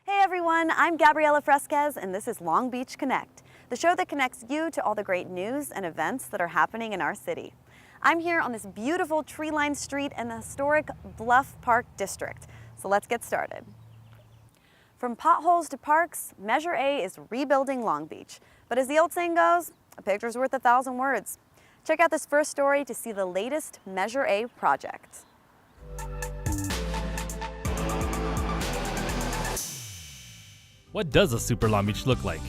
Hey everyone, I'm Gabriela Fresquez and this is Long Beach Connect, the show that connects you to all the great news and events that are happening in our city. I'm here on this beautiful tree-lined street in the historic Bluff Park District, so let's get started. From potholes to parks, Measure A is rebuilding Long Beach. But as the old saying goes, a picture's worth 1,000 words. Check out this first story to see the latest Measure A project. What does a Super Long Beach look like?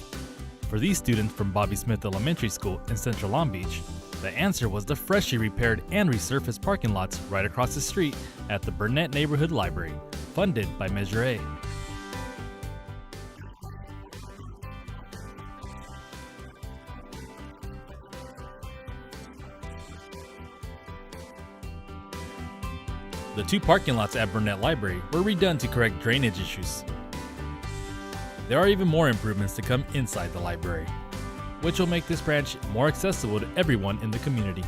For these students from Bobby Smith Elementary School in Central Long Beach, the answer was the freshly repaired and resurfaced parking lots right across the street at the Burnett Neighborhood Library, funded by Measure A. The two parking lots at Burnett Library were redone to correct drainage issues. There are even more improvements to come inside the library, which will make this branch more accessible to everyone in the community.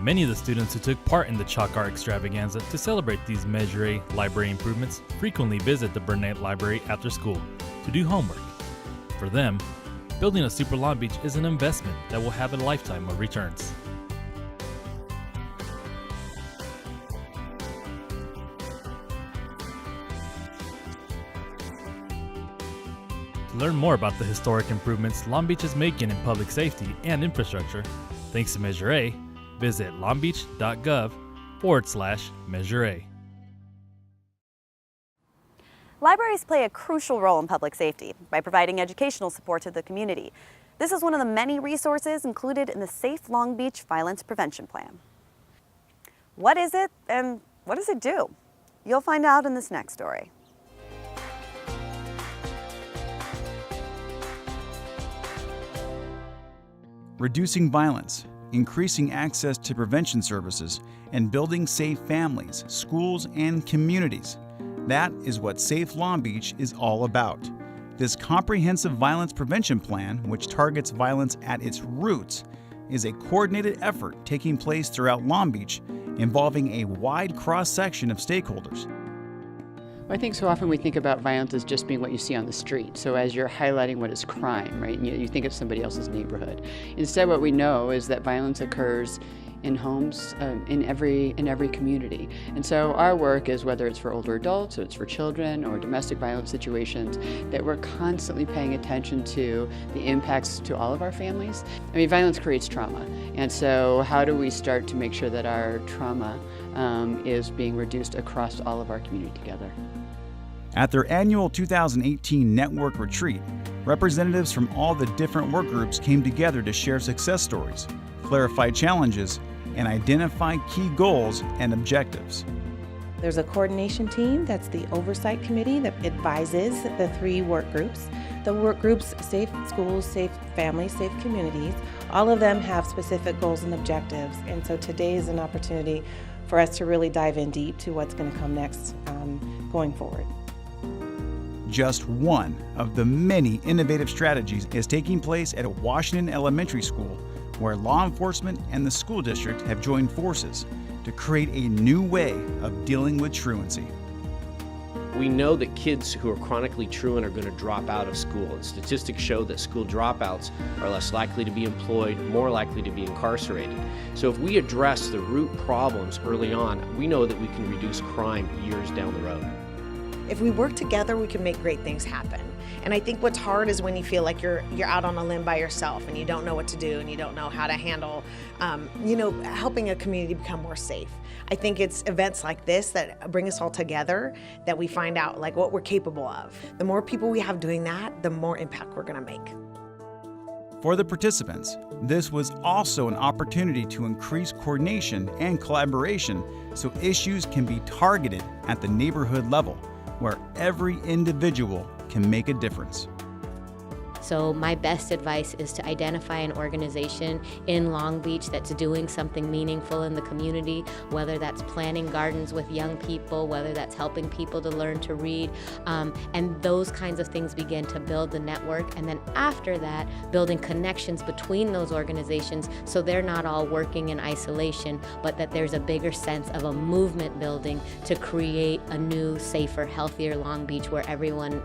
Many of the students who took part in the Chalk Art Extravaganza to celebrate these Measure A library improvements frequently visit the Burnett Library after school to do homework. For them, building a Super Long Beach is an investment that will have a lifetime of returns. To learn more about the historic improvements Long Beach is making in public safety and infrastructure, thanks to Measure A, visit longbeach.gov/Measure A. Libraries play a crucial role in public safety by providing educational support to the community. This is one of the many resources included in the Safe Long Beach Violence Prevention Plan. What is it and what does it do? You'll find out in this next story. Reducing violence, increasing access to prevention services, and building safe families, schools, and communities. That is what Safe Long Beach is all about. This comprehensive violence prevention plan, which targets violence at its roots, is a coordinated effort taking place throughout Long Beach, involving a wide cross-section of stakeholders. I think so often we think about violence as just being what you see on the street. So as you're highlighting what is crime, right, and you think of somebody else's neighborhood. Instead, what we know is that violence occurs in homes, in every community. And so our work is, whether it's for older adults, or it's for children, or domestic violence situations, that we're constantly paying attention to the impacts to all of our families. I mean, violence creates trauma. And so how do we start to make sure that our trauma is being reduced across all of our community together? At their annual 2018 Network Retreat, representatives from all the different work groups came together to share success stories, clarify challenges, and identify key goals and objectives. There's a coordination team, that's the oversight committee that advises the 3 work groups. The work groups, Safe Schools, Safe Families, Safe Communities, all of them have specific goals and objectives. And so today is an opportunity for us to really dive in deep to what's going to come next going forward. Just one of the many innovative strategies is taking place at Washington Elementary School, where law enforcement and the school district have joined forces to create a new way of dealing with truancy. We know that kids who are chronically truant are going to drop out of school, and statistics show that school dropouts are less likely to be employed, more likely to be incarcerated. So if we address the root problems early on, we know that we can reduce crime years down the road. If we work together, we can make great things happen. And I think what's hard is when you feel like you're out on a limb by yourself and you don't know what to do and you don't know how to handle, helping a community become more safe. I think it's events like this that bring us all together, that we find out like what we're capable of. The more people we have doing that, the more impact we're gonna make. For the participants, this was also an opportunity to increase coordination and collaboration so issues can be targeted at the neighborhood level, where every individual can make a difference. So my best advice is to identify an organization in Long Beach that's doing something meaningful in the community, whether that's planting gardens with young people, whether that's helping people to learn to read, and those kinds of things begin to build the network. And then after that, building connections between those organizations so they're not all working in isolation, but that there's a bigger sense of a movement building to create a new, safer, healthier Long Beach where everyone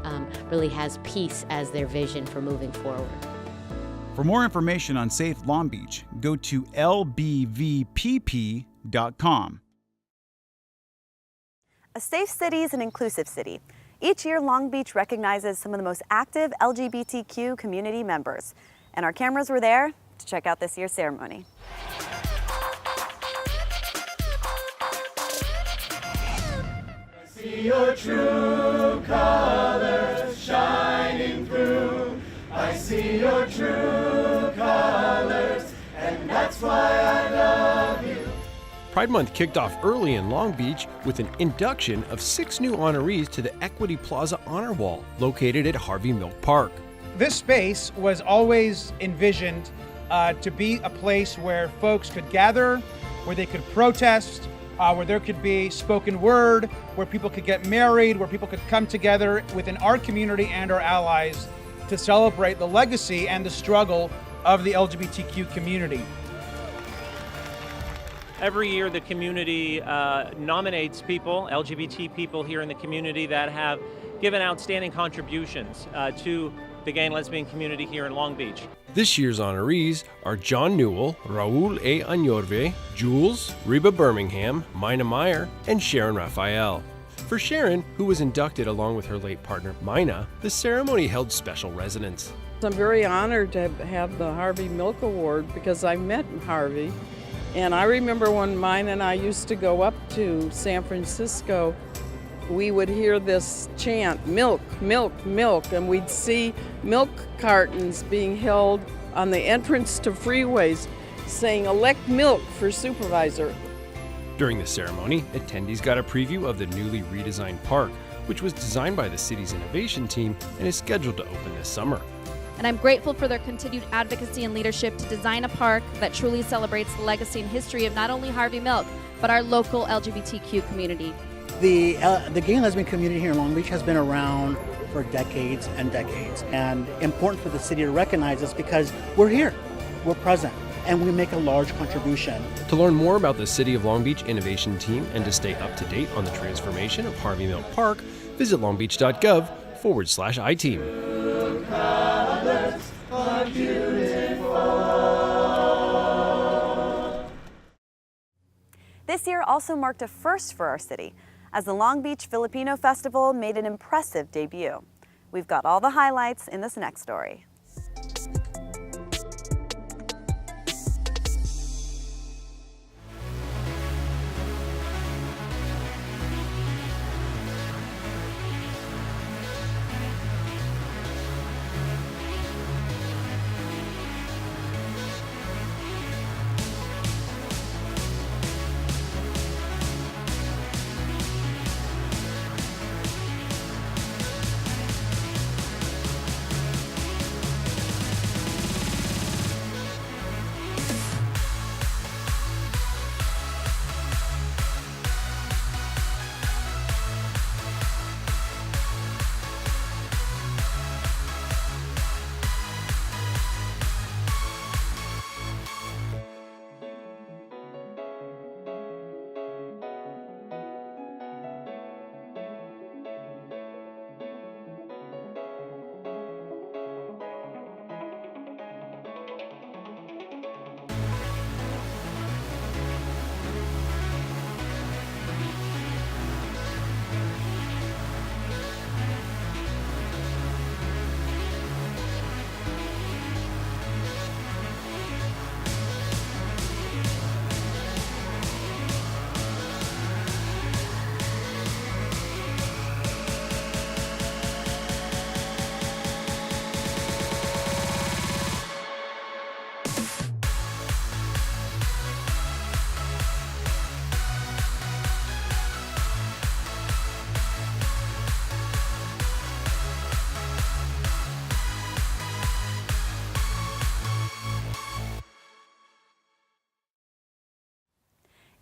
really has peace as their vision for moving forward. For more information on Safe Long Beach, go to lbvpp.com. A safe city is an inclusive city. Each year, Long Beach recognizes some of the most active LGBTQ community members. And our cameras were there to check out this year's ceremony. I see your true colors shining through. I see your true colors, and that's why I love you. Pride Month kicked off early in Long Beach with an induction of 6 new honorees to the Equality Plaza Honor Wall, located at Harvey Milk Park. This space was always envisioned to be a place where folks could gather, where they could protest, where there could be spoken word, where people could get married, where people could come together within our community and our allies to celebrate the legacy and the struggle of the LGBTQ community. Every year the community nominates people, LGBT people here in the community that have given outstanding contributions to the gay and lesbian community here in Long Beach. This year's honorees are John Newell, Raul A. Añorve, Jules, Reba Birmingham, Mina Meyer, and Sharon Raphael. For Sharon, who was inducted along with her late partner Mina, the ceremony held special resonance. I'm very honored to have the Harvey Milk Award because I met Harvey. And I remember when Mina and I used to go up to San Francisco, we would hear this chant, milk, milk, milk, and we'd see milk cartons being held on the entrance to freeways saying, elect milk for supervisor. During the ceremony, attendees got a preview of the newly redesigned park, which was designed by the city's innovation team and is scheduled to open this summer. And I'm grateful for their continued advocacy and leadership to design a park that truly celebrates the legacy and history of not only Harvey Milk, but our local LGBTQ community. The gay and lesbian community here in Long Beach has been around for decades and decades, and important for the city to recognize this because we're here, we're present, and we make a large contribution. To learn more about the City of Long Beach Innovation Team and to stay up to date on the transformation of Harvey Milk Park, visit longbeach.gov/iTeam. This year also marked a first for our city, as the Long Beach Filipino Festival made an impressive debut. We've got all the highlights in this next story.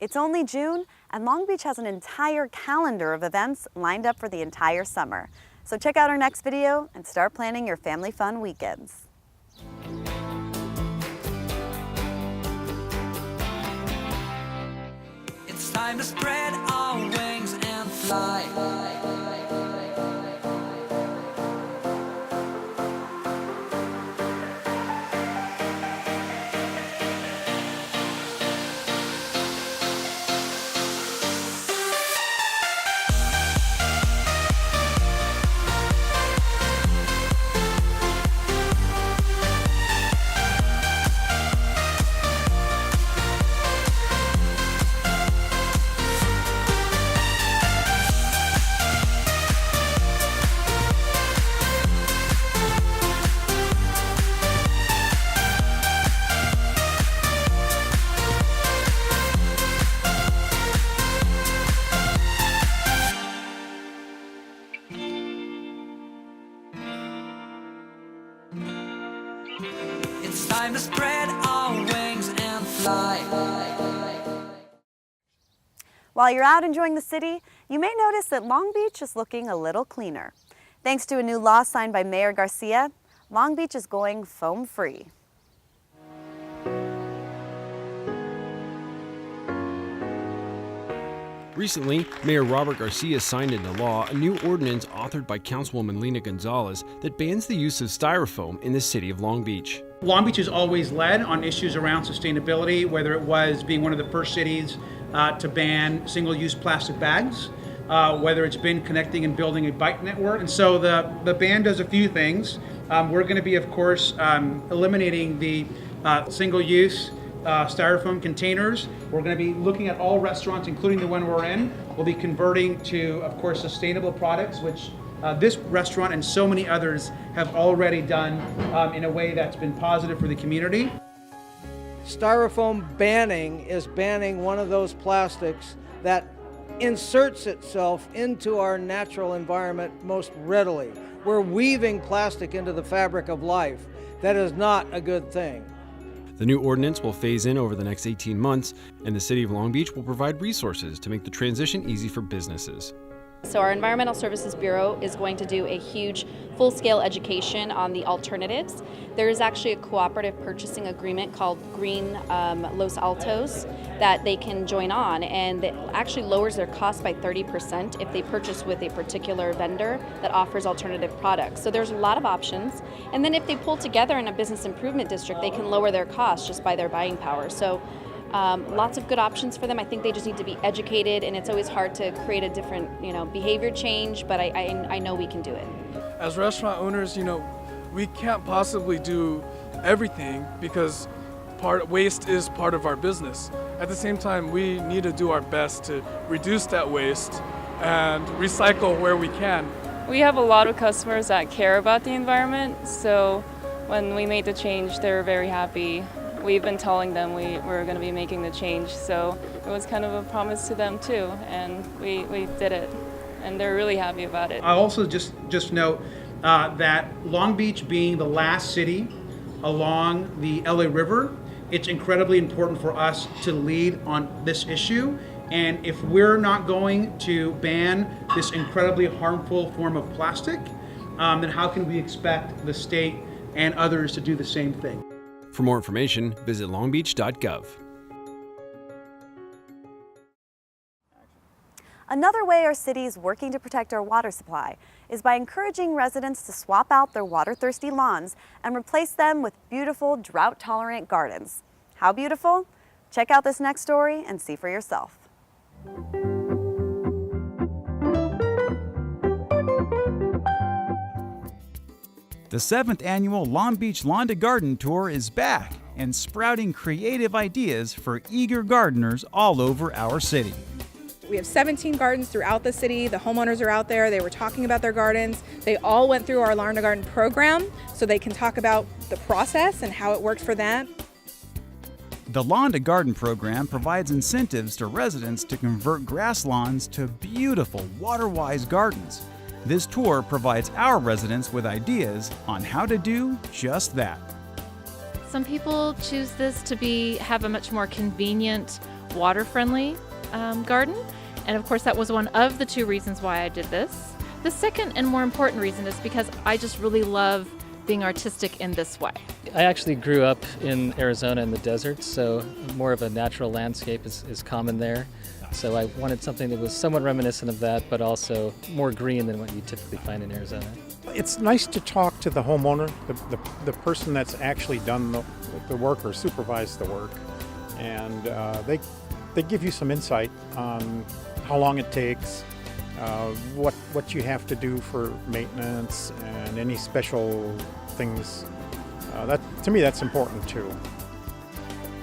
It's only June, and Long Beach has an entire calendar of events lined up for the entire summer. So check out our next video and start planning your family fun weekends. It's time to spread our wings and fly. It's time to spread our wings and fly. While you're out enjoying the city, you may notice that Long Beach is looking a little cleaner. Thanks to a new law signed by Mayor Garcia, Long Beach is going foam-free. Recently, Mayor Robert Garcia signed into law a new ordinance authored by Councilwoman Lena Gonzalez that bans the use of styrofoam in the city of Long Beach. Long Beach has always led on issues around sustainability, whether it was being one of the first cities to ban single-use plastic bags, whether it's been connecting and building a bike network. And so the ban does a few things. We're going to be, of course, eliminating the single-use styrofoam containers. We're going to be looking at all restaurants, including the one we're in. We'll be converting to, of course, sustainable products, which this restaurant and so many others have already done in a way that's been positive for the community. Styrofoam banning is banning one of those plastics that inserts itself into our natural environment most readily. We're weaving plastic into the fabric of life. That is not a good thing. The new ordinance will phase in over the next 18 months, and the City of Long Beach will provide resources to make the transition easy for businesses. So our Environmental Services Bureau is going to do a huge full-scale education on the alternatives. There is actually a cooperative purchasing agreement called Green Los Altos that they can join on, and it actually lowers their cost by 30% if they purchase with a particular vendor that offers alternative products. So there's a lot of options. And then if they pull together in a business improvement district, they can lower their costs just by their buying power. So lots of good options for them. I think they just need to be educated, and it's always hard to create a different, behavior change, but I know we can do it. As restaurant owners, we can't possibly do everything because waste is part of our business. At the same time, we need to do our best to reduce that waste and recycle where we can. We have a lot of customers that care about the environment, so when we made the change, they were very happy. We've been telling them we were going to be making the change, so it was kind of a promise to them too, and we did it, and they're really happy about it. I also just note that Long Beach being the last city along the LA River, it's incredibly important for us to lead on this issue. And if we're not going to ban this incredibly harmful form of plastic, then how can we expect the state and others to do the same thing? For more information, visit longbeach.gov. Another way our city is working to protect our water supply is by encouraging residents to swap out their water-thirsty lawns and replace them with beautiful, drought-tolerant gardens. How beautiful? Check out this next story and see for yourself. The 7th annual Long Beach Lawn to Garden Tour is back and sprouting creative ideas for eager gardeners all over our city. We have 17 gardens throughout the city. The homeowners are out there. They were talking about their gardens. They all went through our Lawn to Garden program so they can talk about the process and how it worked for them. The Lawn to Garden program provides incentives to residents to convert grass lawns to beautiful, water-wise gardens. This tour provides our residents with ideas on how to do just that. Some people choose this to have a much more convenient water-friendly garden. And of course, that was one of the 2 reasons why I did this. The second and more important reason is because I just really love being artistic in this way. I actually grew up in Arizona in the desert, so more of a natural landscape is common there. So I wanted something that was somewhat reminiscent of that, but also more green than what you typically find in Arizona. It's nice to talk to the homeowner, the person that's actually done the work or supervised the work, and they give you some insight on how long it takes, what you have to do for maintenance, and any special things. To me, that's important too.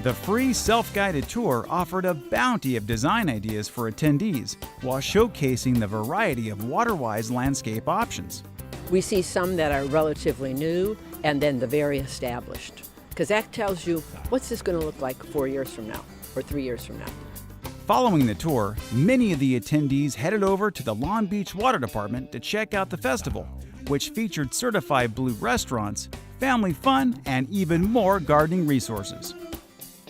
The free self-guided tour offered a bounty of design ideas for attendees while showcasing the variety of water-wise landscape options. We see some that are relatively new and then the very established, because that tells you what's this going to look like 4 years from now or 3 years from now. Following the tour, many of the attendees headed over to the Long Beach Water Department to check out the festival, which featured certified blue restaurants, family fun, and even more gardening resources.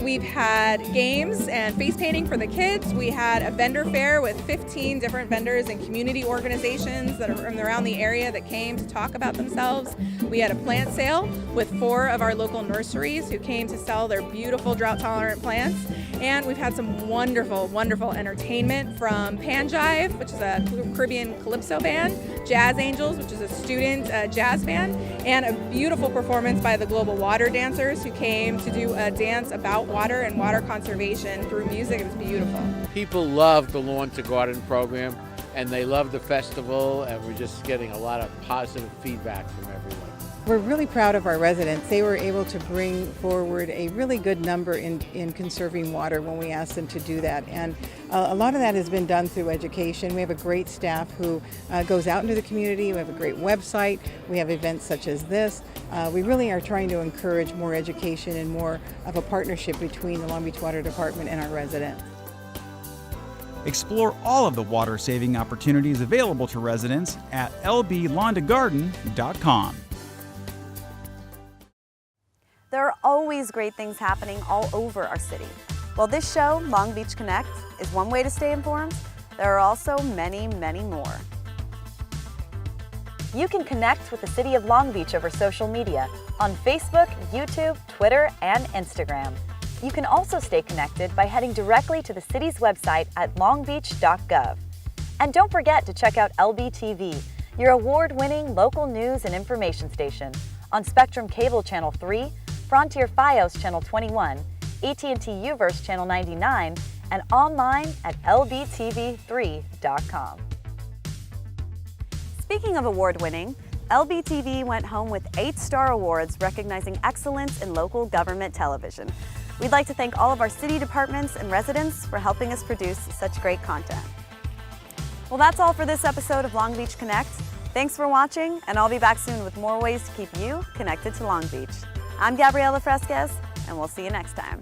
We've had games and face painting for the kids. We had a vendor fair with 15 different vendors and community organizations that are from around the area that came to talk about themselves. We had a plant sale with 4 of our local nurseries who came to sell their beautiful drought-tolerant plants. And we've had some wonderful, wonderful entertainment from Panjive, which is a Caribbean calypso band, Jazz Angels, which is a student jazz band, and a beautiful performance by the Global Water Dancers who came to do a dance about water and water conservation through music. It was beautiful. People love the Lawn to Garden program, and they love the festival, and we're just getting a lot of positive feedback from everyone. We're really proud of our residents. They were able to bring forward a really good number in conserving water when we asked them to do that. And a lot of that has been done through education. We have a great staff who goes out into the community. We have a great website. We have events such as this. We really are trying to encourage more education and more of a partnership between the Long Beach Water Department and our residents. Explore all of the water-saving opportunities available to residents at lblawntogarden.com. There are always great things happening all over our city. While this show, Long Beach Connect, is one way to stay informed, there are also many, many more. You can connect with the City of Long Beach over social media on Facebook, YouTube, Twitter, and Instagram. You can also stay connected by heading directly to the city's website at longbeach.gov. And don't forget to check out LBTV, your award-winning local news and information station, on Spectrum Cable Channel 3, Frontier Fios Channel 21, AT&T Uverse Channel 99, and online at lbtv3.com. Speaking of award-winning, LBTV went home with 8 Star Awards recognizing excellence in local government television. We'd like to thank all of our city departments and residents for helping us produce such great content. Well, that's all for this episode of Long Beach Connect. Thanks for watching, and I'll be back soon with more ways to keep you connected to Long Beach. I'm Gabriela Fresquez, and we'll see you next time.